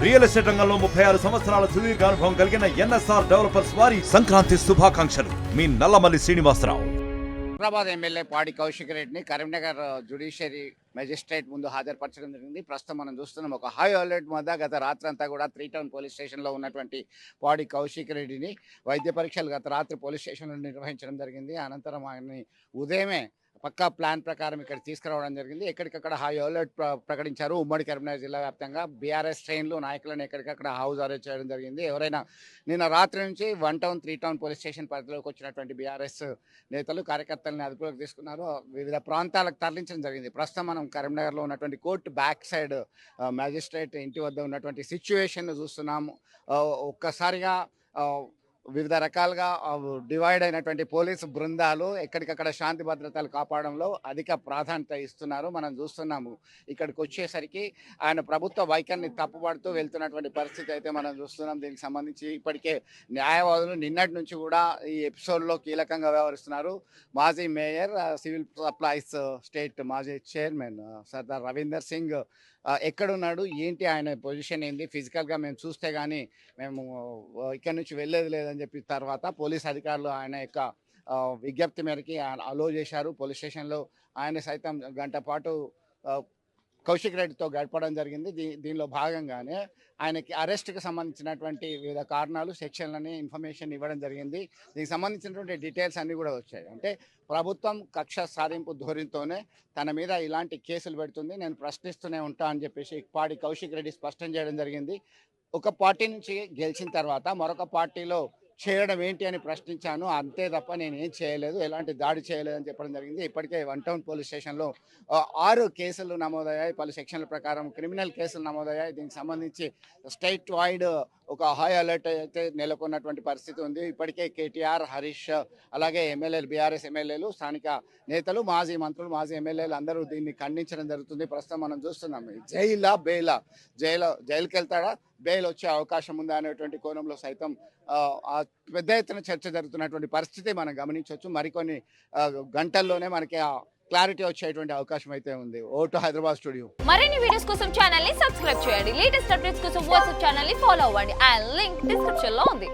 Real estate రంగంలో 36 సంవత్సరాల సుదీర్ఘ అనుభవం కలిగిన ఎన్ఎస్ఆర్ డెవలపర్స్ వారి సంక్రాంతి శుభాకాంక్షలు. మీ నల్లమల్లి శ్రీనివాసరావు. హైదరాబాద్ ఎమ్మెల్యే పాడి కౌశిక్ రెడ్డిని కరీంనగర్ జ్యుడిషియరీ మెజిస్ట్రేట్ ముందు హాజరుపరచడం జరిగింది. ప్రస్తుతం మనం చూస్తున్నాం ఒక హై అలర్ట్ వద్ద గత రాత్రంతా కూడా 3 టౌన్ పోలీస్ స్టేషన్లో ఉన్నటువంటి పాడి కౌశిక్ రెడ్డిని వైద్య పరీక్షలు గత రాత్రి పోలీస్ స్టేషన్లో నిర్వహించడం జరిగింది. అనంతరం ఆయన్ని ఉదయమే పక్కా ప్లాన్ ప్రకారం ఇక్కడ తీసుకురావడం జరిగింది. ఎక్కడికక్కడ హై అలర్ట్ ప్రకటించారు. ఉమ్మడి కరీంనగర్ జిల్లా వ్యాప్తంగా బీఆర్ఎస్ శ్రేణులు నాయకులను ఎక్కడికక్కడ హౌస్ అరెస్ట్ చేయడం జరిగింది. ఎవరైనా నిన్న రాత్రి నుంచి 1 టౌన్ 3 టౌన్ పోలీస్ స్టేషన్ పరిధిలోకి వచ్చినటువంటి బీఆర్ఎస్ నేతలు కార్యకర్తలని అదుపులోకి తీసుకున్నారు. వివిధ ప్రాంతాలకు తరలించడం జరిగింది. ప్రస్తుతం మనం కరీంనగర్లో ఉన్నటువంటి కోర్టు బ్యాక్ సైడ్ మ్యాజిస్ట్రేట్ ఇంటి వద్ద ఉన్నటువంటి సిచ్యువేషన్ చూస్తున్నాము. ఒక్కసారిగా వివిధ రకాలుగా డివైడ్ అయినటువంటి పోలీసు బృందాలు ఎక్కడికక్కడ శాంతి భద్రతలు కాపాడంలో అధిక ప్రాధాన్యత ఇస్తున్నారు. మనం చూస్తున్నాము ఇక్కడికి వచ్చేసరికి ఆయన ప్రభుత్వ వైఖరిని తప్పుపడుతూ వెళ్తున్నటువంటి పరిస్థితి అయితే మనం చూస్తున్నాం. దీనికి సంబంధించి ఇప్పటికే న్యాయవాదులు నిన్నటి నుంచి కూడా ఈ ఎపిసోడ్లో కీలకంగా వ్యవహరిస్తున్నారు. మాజీ మేయర్, సివిల్ సప్లైస్ స్టేట్ మాజీ చైర్మన్ సర్దార్ రవీందర్ సింగ్ ఎక్కడున్నాడు, ఏంటి ఆయన పొజిషన్ ఏంది, ఫిజికల్గా మేము చూస్తే కానీ మేము ఇక్కడ నుంచి వెళ్ళేది లేదని చెప్పి తర్వాత పోలీస్ అధికారులు ఆయన యొక్క విజ్ఞప్తి మేరకి అలో చేశారు. పోలీస్ స్టేషన్లో ఆయన సైతం గంట పాటు కౌశిక్ రెడ్డితో గడపడం జరిగింది. దీనిలో భాగంగానే ఆయనకి అరెస్ట్కి సంబంధించినటువంటి వివిధ కారణాలు, సెక్షన్లని ఇన్ఫర్మేషన్ ఇవ్వడం జరిగింది. దీనికి సంబంధించినటువంటి డీటెయిల్స్ అన్నీ కూడా వచ్చాయి. అంటే ప్రభుత్వం కక్ష సాధింపు ధోరణితోనే తన మీద ఇలాంటి కేసులు పెడుతుంది, నేను ప్రశ్నిస్తూనే ఉంటా అని చెప్పేసి పాడి కౌశిక్ రెడ్డి స్పష్టం చేయడం జరిగింది. ఒక పార్టీ నుంచి గెలిచిన తర్వాత మరొక పార్టీలో చేయడం ఏంటి అని ప్రశ్నించాను, అంతే తప్ప నేను ఏం చేయలేదు, ఎలాంటి దాడి చేయలేదని చెప్పడం జరిగింది. ఇప్పటికే 1 టౌన్ పోలీస్ స్టేషన్లో 6 కేసులు నమోదయ్యాయి. పలు సెక్షన్ల ప్రకారం క్రిమినల్ కేసులు నమోదయ్యాయి. దీనికి సంబంధించి స్టేట్ వైడ్ ఒక హై అలర్ట్ అయితే నెలకొన్నటువంటి పరిస్థితి ఉంది. ఇప్పటికే కేటీఆర్, హరీష్, అలాగే ఎమ్మెల్యేలు, బీఆర్ఎస్ ఎమ్మెల్యేలు, స్థానిక నేతలు, మాజీ మంత్రులు, మాజీ ఎమ్మెల్యేలు అందరూ దీన్ని ఖండించడం జరుగుతుంది. ప్రస్తుతం మనం చూస్తున్నాం జైలా బెయిలా, జైలుకి వెళ్తాడా, బెయిల్ వచ్చే అవకాశం ఉందా అనేటువంటి కోణంలో సైతం పెద్ద ఎత్తున చర్చ జరుగుతున్నటువంటి పరిస్థితి మనం గమనించవచ్చు. మరికొన్ని గంటల్లోనే మనకి క్లారిటీ వచ్చేటువంటి అవకాశం అయితే ఉంది. Vote Hyderabad studio. మరిన్ని వీడియోస్ కోసం ఛానల్ ని సబ్స్క్రైబ్ చేయండి. లేటెస్ట్ అప్డేట్స్ కోసం వాట్సాప్ ఛానల్ ని ఫాలో అవ్వండి. ఆ లింక్ డిస్క్రిప్షన్ లో ఉంది.